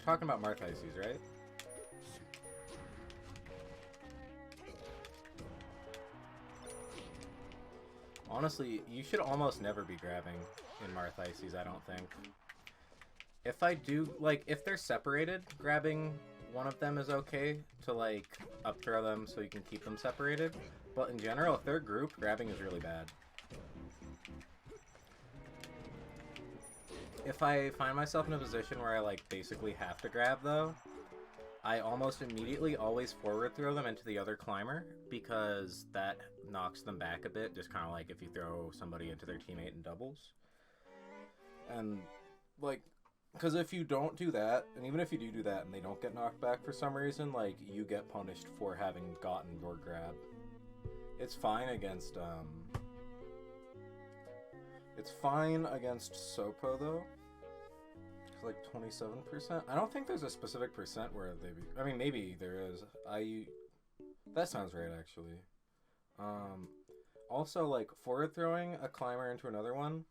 talking about Marth Ices, right? Honestly, you should almost never be grabbing in Marth Ices, I don't think. If I do, like, if they're separated, grabbing one of them is okay to, like, up throw them so you can keep them separated. But in general, if they're grouped, grabbing is really bad. If I find myself in a position where I, like, basically have to grab, though, I almost immediately always forward throw them into the other climber, because that knocks them back a bit, just kind of like if you throw somebody into their teammate in doubles. And, like, because if you don't do that, and even if you do that and they don't get knocked back for some reason, like, you get punished for having gotten your grab. It's fine against, It's fine against Sopo, though. It's like 27%. I don't think there's a specific percent where they be... I mean, maybe there is. That sounds right, actually. Also, like, forward throwing a climber into another one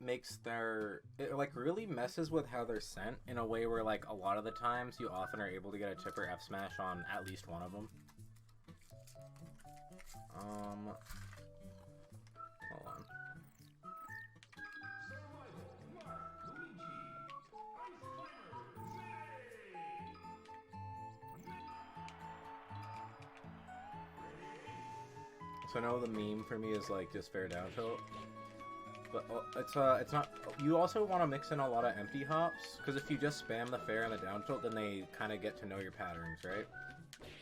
makes their... It, like, really messes with how they're sent in a way where, like, a lot of the times you often are able to get a tip or F smash on at least one of them. Hold on. So I know the meme for me is like just fair down tilt, but it's not. You also want to mix in a lot of empty hops, because if you just spam the fair and the down tilt, then they kind of get to know your patterns, right?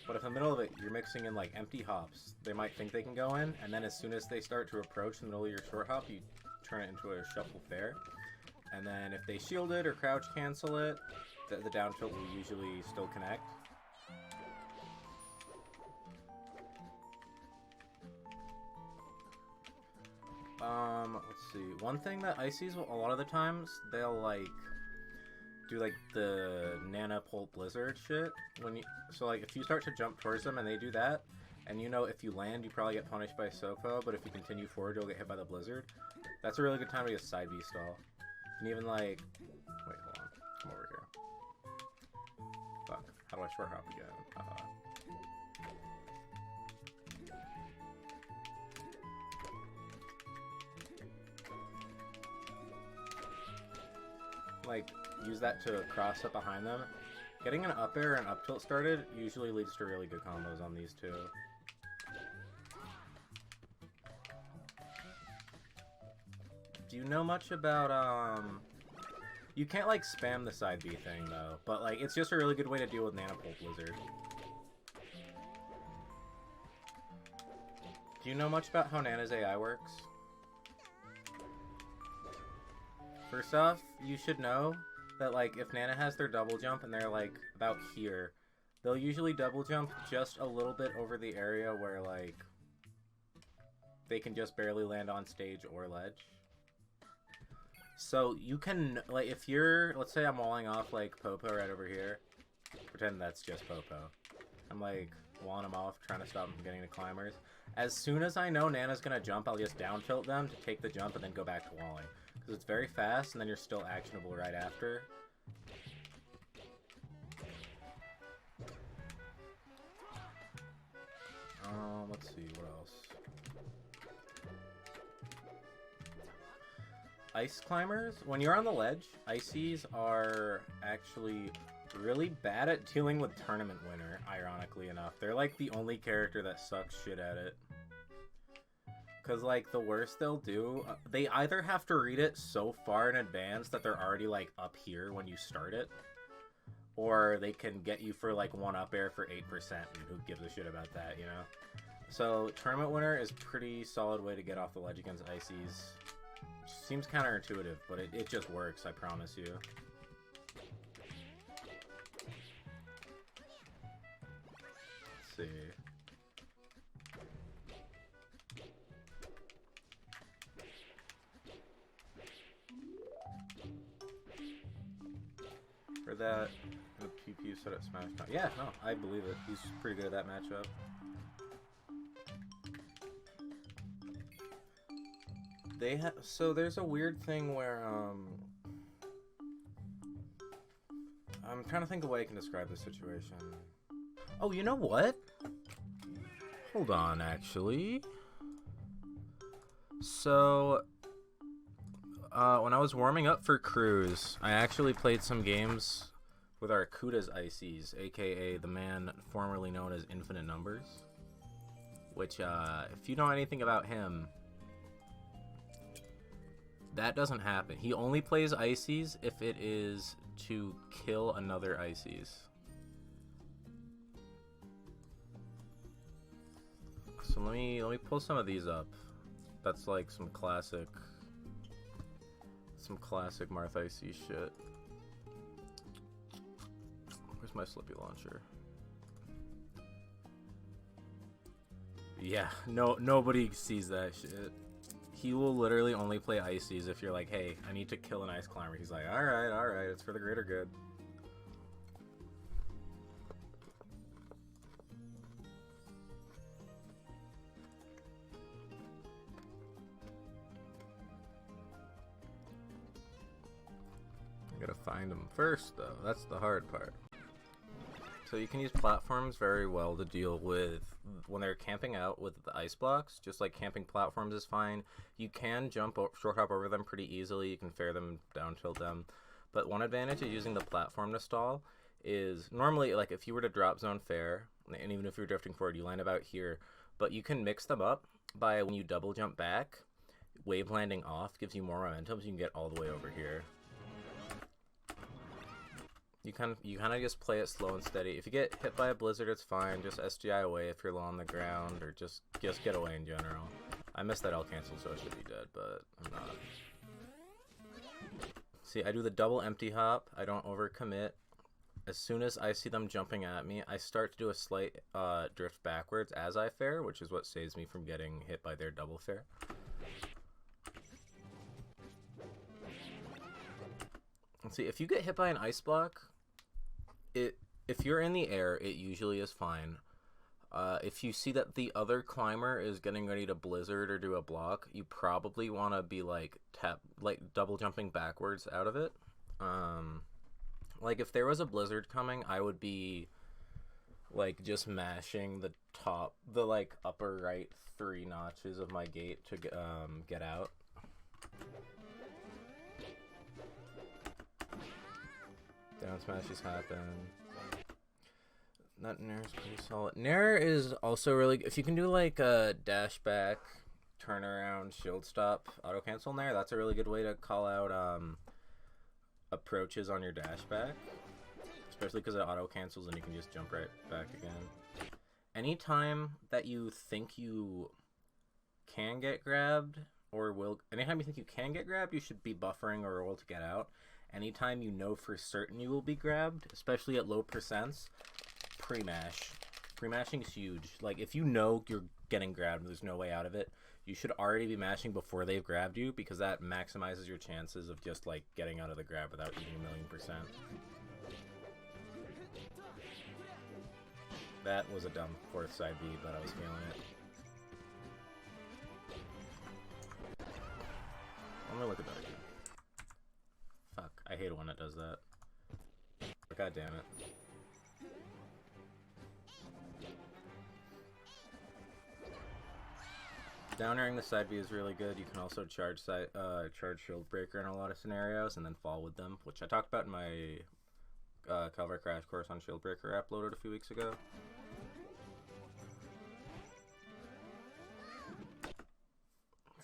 But if in the middle of it you're mixing in like empty hops, they might think they can go in, and then as soon as they start to approach the middle of your short hop, you turn it into a shuffle fair. And then if they shield it or crouch cancel it, the down tilt will usually still connect. Let's see. One thing that Ices will, a lot of the times, they'll, like, do, like, the Nana Pult Blizzard shit. So, like, if you start to jump towards them and they do that, and you know if you land, you probably get punished by Sopo, but if you continue forward, you'll get hit by the Blizzard. That's a really good time to get side B stall. And even, like... Wait, hold on. Come over here. Fuck. How do I short hop again? Like, use that to cross up behind them. Getting an up air and up tilt started usually leads to really good combos on these two. Do you know much about, You can't, like, spam the side B thing, though, but, like, it's just a really good way to deal with Nana Pult Blizzard. Do you know much about how Nana's AI works? First off, you should know that, like, if Nana has their double jump and they're, like, about here, they'll usually double jump just a little bit over the area where, like, they can just barely land on stage or ledge. So you can, like, if you're, let's say I'm walling off, like, Popo right over here. Pretend that's just Popo. I'm, like, walling him off, trying to stop him from getting to climbers. As soon as I know Nana's gonna jump, I'll just down tilt them to take the jump and then go back to walling. Because it's very fast, and then you're still actionable right after. Let's see, what else? Ice climbers, when you're on the ledge, Ices are actually really bad at dealing with Tournament Winner, ironically enough. They're like the only character that sucks shit at it. Because, like, the worst they'll do, they either have to read it so far in advance that they're already, like, up here when you start it, or they can get you for, like, one up air for 8%, and who gives a shit about that, you know? So, Tournament Winner is a pretty solid way to get off the ledge against Ices. Seems counterintuitive, but it just works, I promise you. Let's see. For that, the PP set at Smash Mouth. Yeah, no, I believe it. He's pretty good at that matchup. So there's a weird thing where I'm trying to think of a way I can describe this situation. Oh, you know what? Hold on, actually. So, when I was warming up for Cruise, I actually played some games with our Kuda's Ices, aka the man formerly known as Infinite Numbers. Which, if you know anything about him, that doesn't happen. He only plays Ices if it is to kill another Ices. So let me pull some of these up. That's like some classic Marth Icy shit. Where's my Slippy launcher? Yeah, nobody sees that shit. He will literally only play Ices if you're like, hey, I need to kill an ice climber. He's like, alright, it's for the greater good. I gotta find them first, though. That's the hard part. So you can use platforms very well to deal with when they're camping out with the ice blocks. Just like camping platforms is fine. You can short hop over them pretty easily. You can fair them, down tilt them. But one advantage of using the platform to stall is normally, like, if you were to drop zone fair, and even if you're drifting forward, you land about here. But you can mix them up by when you double jump back, wave landing off gives you more momentum, so you can get all the way over here. You kind of just play it slow and steady. If you get hit by a blizzard, it's fine. Just SGI away if you're low on the ground, or just get away in general. I missed that L cancel, so I should be dead, but I'm not. See, I do the double empty hop. I don't overcommit. As soon as I see them jumping at me, I start to do a slight drift backwards as I fair, which is what saves me from getting hit by their double fair. Let's see, if you get hit by an ice block, if you're in the air, it usually is fine. If you see that the other climber is getting ready to blizzard or do a block, you probably want to be like double jumping backwards out of it. Like if there was a blizzard coming, I would be like just mashing the upper right 3 notches of my gate to get out. Down smashes happen. That Nair is pretty solid. Nair is also really good. If you can do like a dash back, turn around, shield stop, auto cancel Nair, that's a really good way to call out approaches on your dash back. Especially because it auto cancels and you can just jump right back again. Anytime that you think you can get grabbed, anytime you think you can get grabbed, you should be buffering or roll to get out. Anytime you know for certain you will be grabbed, especially at low percents, pre-mash. Pre-mashing is huge. Like, if you know you're getting grabbed and there's no way out of it, you should already be mashing before they've grabbed you, because that maximizes your chances of just, like, getting out of the grab without eating 1,000,000%. That was a dumb fourth side B, but I was feeling it. Let me look at that again. Fuck, I hate it when it does that. God damn it. Down airing the side B is really good. You can also charge Shield Breaker in a lot of scenarios and then fall with them, which I talked about in my Kalvar crash course on Shield Breaker uploaded a few weeks ago.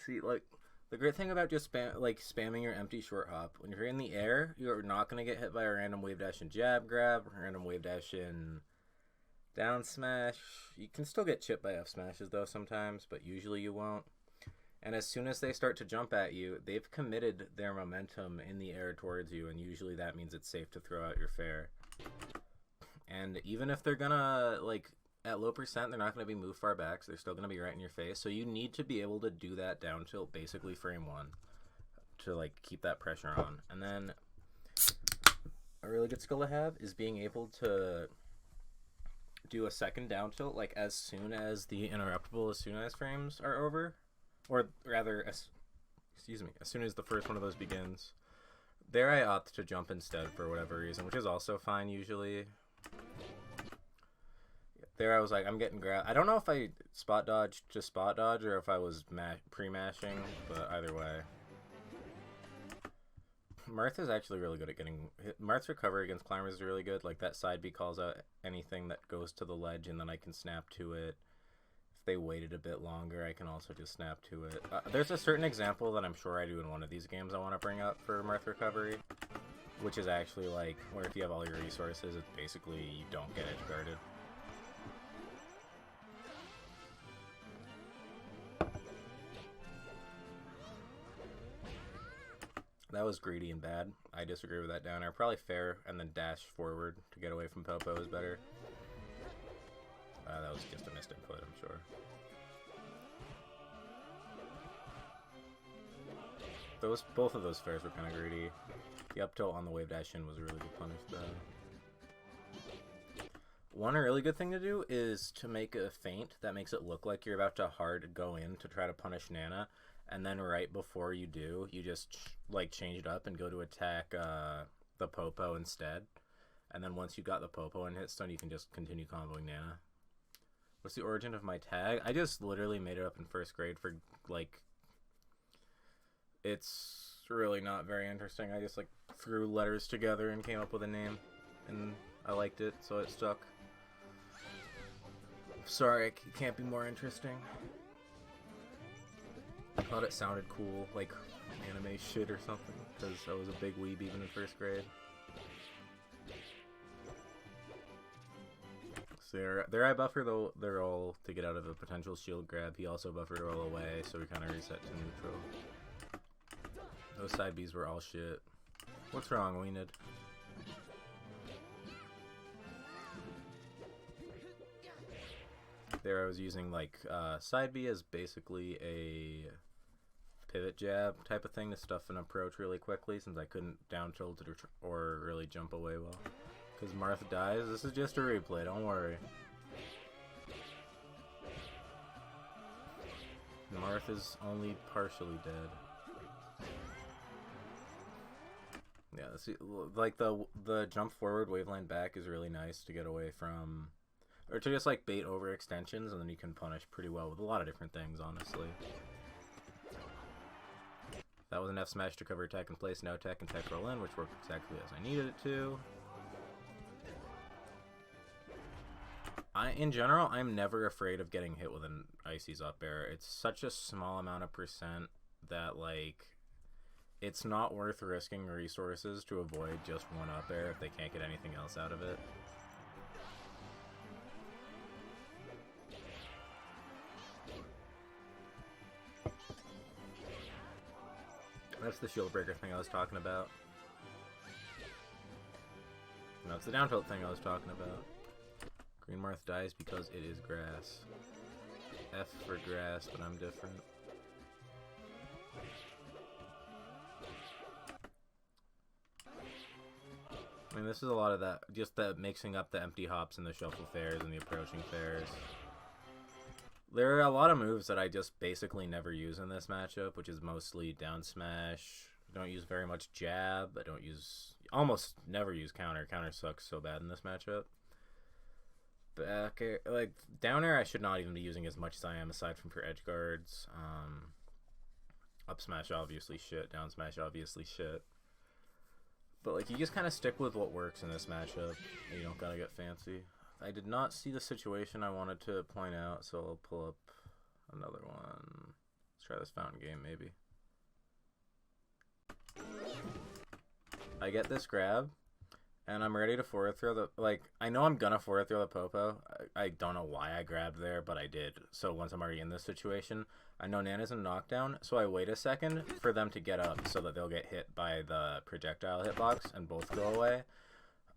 See, like, the great thing about just spamming your empty short hop, when you're in the air, you're not going to get hit by a random wave dash and jab grab, or random wave dash and down smash. You can still get chipped by F smashes though sometimes, but usually you won't. And as soon as they start to jump at you, they've committed their momentum in the air towards you, and usually that means it's safe to throw out your fair. And even if they're gonna, like, at low percent, they're not going to be moved far back, so they're still going to be right in your face. So you need to be able to do that down tilt basically frame 1 to, like, keep that pressure on. And then a really good skill to have is being able to do a second down tilt, like, as soon as the interruptible as soon as frames are over. Or rather, as soon as the first one of those begins. There I opt to jump instead for whatever reason, which is also fine usually. There I was like, I'm getting grabbed. I don't know if I spot dodged to spot dodge or if I was pre-mashing, but either way. Marth is actually really good at getting... Marth's recovery against climbers is really good. Like, that side B calls out anything that goes to the ledge, and then I can snap to it. If they waited a bit longer, I can also just snap to it. There's a certain example that I'm sure I do in one of these games I want to bring up for Marth recovery, which is actually, like, where if you have all your resources, it's basically you don't get edge guarded. That was greedy and bad. I disagree with that downer. Probably fair, and then dash forward to get away from Popo is better. That was just a missed input, I'm sure. Both of those fairs were kind of greedy. The up tilt on the wave dash in was a really good punish, though. One really good thing to do is to make a feint that makes it look like you're about to hard go in to try to punish Nana. And then right before you do, you just like change it up and go to attack the Popo instead. And then once you got the Popo in hit stun, you can just continue comboing Nana. What's the origin of my tag? I just literally made it up in first grade for like... It's really not very interesting. I just like threw letters together and came up with a name. And I liked it, so it stuck. Sorry, it can't be more interesting. I thought it sounded cool, like anime shit or something, because I was a big weeb even in first grade. So there I buffer their roll to get out of a potential shield grab. He also buffered roll away, so we kind of reset to neutral. Those side Bs were all shit. What's wrong, Weened? There I was using like side B as basically a pivot jab type of thing to stuff an approach really quickly since I couldn't down tilt it or really jump away well. Because Marth dies, this is just a replay, don't worry. Marth is only partially dead. Yeah, see, like the jump forward waveline back is really nice to get away from... Or to just like bait over extensions, and then you can punish pretty well with a lot of different things, honestly. That was an F smash to cover attack in place, now attack and tech roll in, which worked exactly as I needed it to. In general, I'm never afraid of getting hit with an Icy's up air. It's such a small amount of percent that, like, it's not worth risking resources to avoid just one up air if they can't get anything else out of it. That's the shield breaker thing I was talking about. No, it's the down tilt thing I was talking about. Green Marth dies because it is grass. F for grass, but I'm different. I mean, this is a lot of that, just the mixing up the empty hops and the shuffle fairs and the approaching fairs. There are a lot of moves that I just basically never use in this matchup, which is mostly down smash. I don't use very much jab. I don't use... almost never use counter. Counter sucks so bad in this matchup. Back air... like, down air I should not even be using as much as I am, aside from for edge guards. Up smash obviously shit. Down smash obviously shit. But, like, you just kind of stick with what works in this matchup. You don't gotta get fancy. I did not see the situation I wanted to point out, so I'll pull up another one. Let's try this fountain game, maybe. I get this grab, and I'm ready to forward throw the... like, I know I'm gonna forward throw the Popo. I don't know why I grabbed there, but I did. So once I'm already in this situation, I know Nana's in knockdown, so I wait a second for them to get up so that they'll get hit by the projectile hitbox and both go away.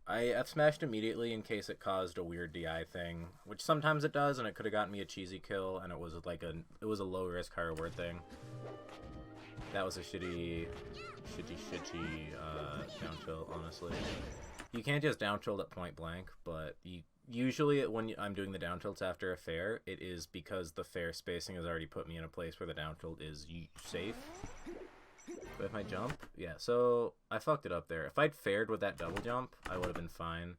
I F-smashed immediately in case it caused a weird DI thing, which sometimes it does, and it could have gotten me a cheesy kill, and it was like a low risk, high reward thing. That was a shitty down tilt, honestly. You can't just down tilt at point blank, but usually when I'm doing the down tilts after a fair, it is because the fair spacing has already put me in a place where the down tilt is safe. But if I jump, yeah, so I fucked it up there. If I'd fared with that double jump, I would have been fine.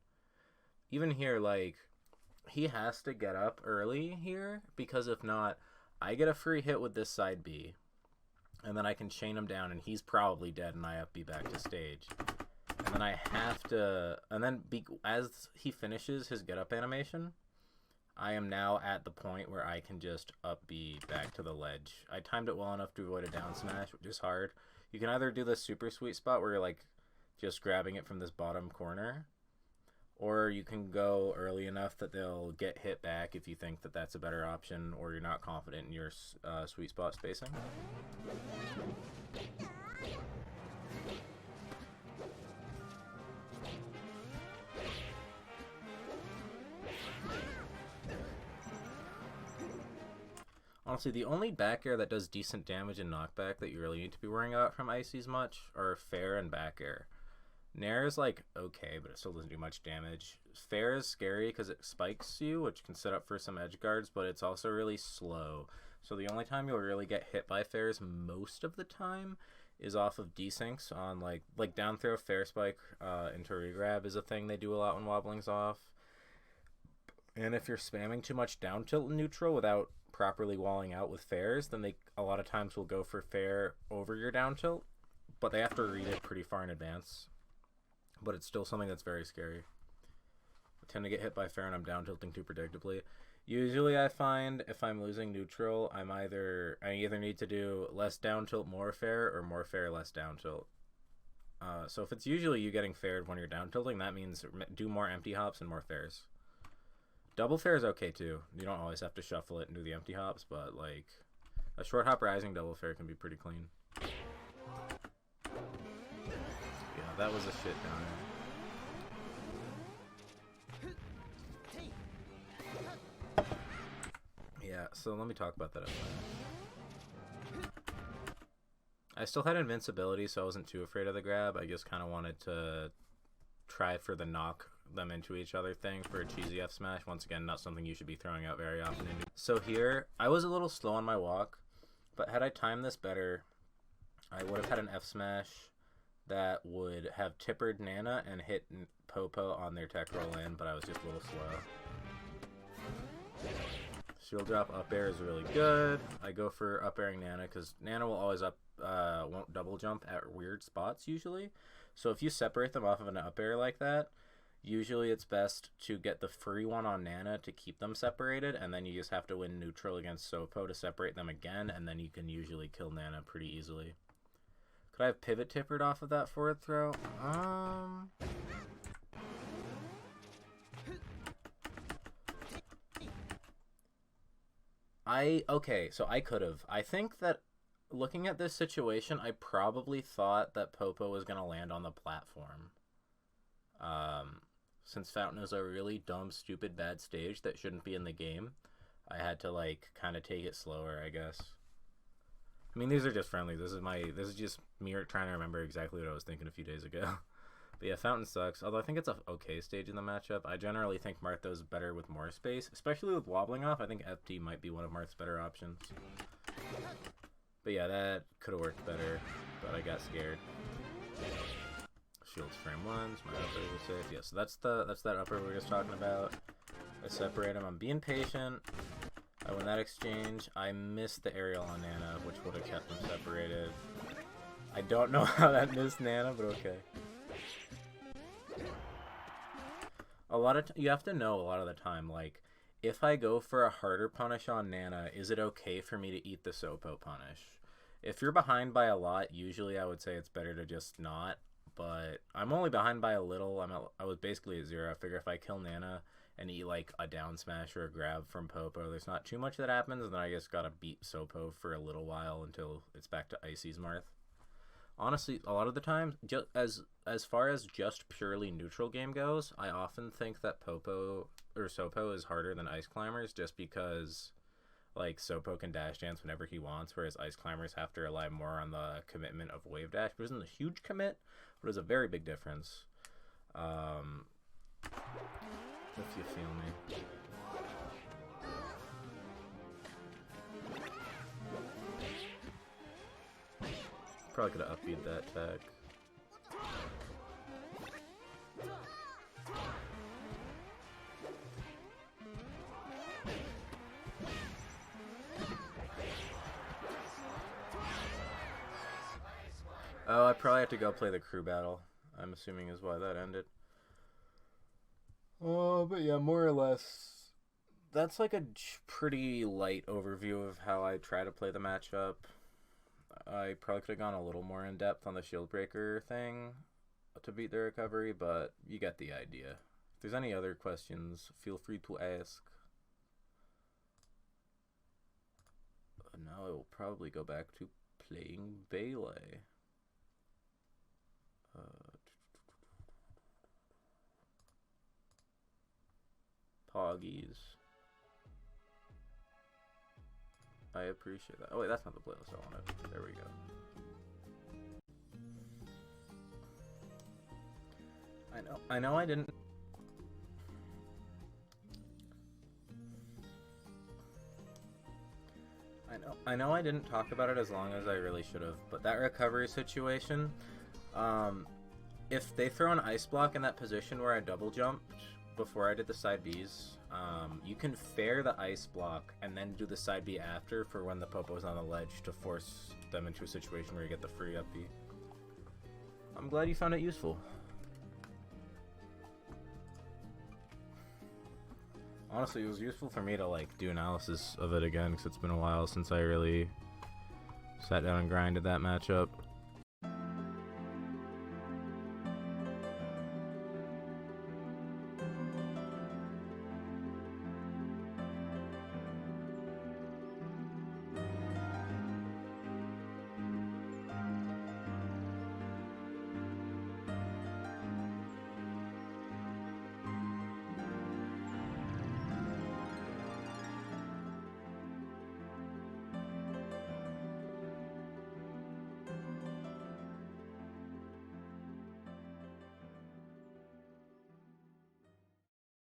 Even here, like, he has to get up early here, because if not, I get a free hit with this side B, and then I can chain him down, and he's probably dead, and I have to be back to stage. And then I have to, and then as he finishes his get up animation, I am now at the point where I can just up B back to the ledge. I timed it well enough to avoid a down smash, which is hard. You can either do the super sweet spot where you're like just grabbing it from this bottom corner, or you can go early enough that they'll get hit back if you think that that's a better option, or you're not confident in your sweet spot spacing. Honestly, the only back air that does decent damage and knockback that you really need to be worrying about from Icy's much are fair and back air. Nair is like okay, but it still doesn't do much damage. Fair is scary because it spikes you, which can set up for some edge guards, but it's also really slow. So the only time you'll really get hit by fairs most of the time is off of desyncs on like down throw, fair spike into regrab is a thing they do a lot when wobbling's off. And if you're spamming too much down tilt in neutral without properly walling out with fairs, then they a lot of times will go for fair over your down tilt, but they have to read it pretty far in advance. But it's still something that's very scary. I tend to get hit by fair and I'm down tilting too predictably. Usually I find if I'm losing neutral, I either need to do less down tilt, more fair, or more fair, less down tilt. So if it's usually you getting faired when you're down tilting, that means do more empty hops and more fairs. Double fair is okay too. You don't always have to shuffle it and do the empty hops, but like a short hop rising double fair can be pretty clean. Yeah, that was a shit downer. Yeah, so let me talk about that. I still had invincibility, so I wasn't too afraid of the grab. I just kind of wanted to try for the knock them into each other thing for a cheesy F smash. Once again, not something you should be throwing out very often. So here, I was a little slow on my walk, but had I timed this better, I would have had an F smash that would have tippered Nana and hit Popo on their tech roll in, but I was just a little slow. Shield drop up air is really good. I go for up airing Nana because Nana will always won't double jump at weird spots usually. So if you separate them off of an up air like that, usually it's best to get the free one on Nana to keep them separated, and then you just have to win neutral against Sopo to separate them again, and then you can usually kill Nana pretty easily. Could I have pivot tippered off of that forward throw? Okay, so I could have. I think that looking at this situation, I probably thought that Popo was going to land on the platform. Since Fountain is a really dumb, stupid, bad stage that shouldn't be in the game, I had to, like, kind of take it slower, I guess. I mean, these are just friendly. This is just me trying to remember exactly what I was thinking a few days ago. But yeah, Fountain sucks, although I think it's an okay stage in the matchup. I generally think Marth is better with more space, especially with wobbling off. I think FD might be one of Marth's better options. But yeah, that could have worked better, but I got scared. Shields frame ones, my upper was safe. Yeah, so that's that upper we were just talking about. I separate him. I'm being patient. I win that exchange. I missed the aerial on Nana, which would have kept them separated. I don't know how that missed Nana, but okay. You have to know a lot of the time, like, if I go for a harder punish on Nana, is it okay for me to eat the Sopo punish? If you're behind by a lot, usually I would say it's better to just not, but I'm only behind by a little. I was basically at 0. I figure if I kill Nana and eat like a down smash or a grab from Popo, there's not too much that happens, and then I just gotta beat Sopo for a little while until it's back to Icy's Marth. Honestly, a lot of the time, just as far as just purely neutral game goes, I often think that Popo or Sopo is harder than Ice Climbers, just because like Sopo can dash dance whenever he wants, whereas Ice Climbers have to rely more on the commitment of wave dash. It isn't a huge commit, but it's a very big difference. If you feel me. Probably could have upbeat that tech. Oh, I probably have to go play the crew battle. I'm assuming is why that ended. Oh, but yeah, more or less. That's like a pretty light overview of how I try to play the matchup. I probably could have gone a little more in depth on the shield breaker thing to beat the recovery, but you get the idea. If there's any other questions, feel free to ask. Now I will probably go back to playing Bayley. Poggies. I appreciate that. Oh wait, that's not the playlist I wanted. There we go. I know I didn't. I know I didn't talk about it as long as I really should have, but that recovery situation, if they throw an ice block in that position where I double jumped before I did the side Bs, you can fair the ice block and then do the side B after for when the Popo's on the ledge to force them into a situation where you get the free up B. I'm glad you found it useful. Honestly, it was useful for me to like do analysis of it again because it's been a while since I really sat down and grinded that matchup.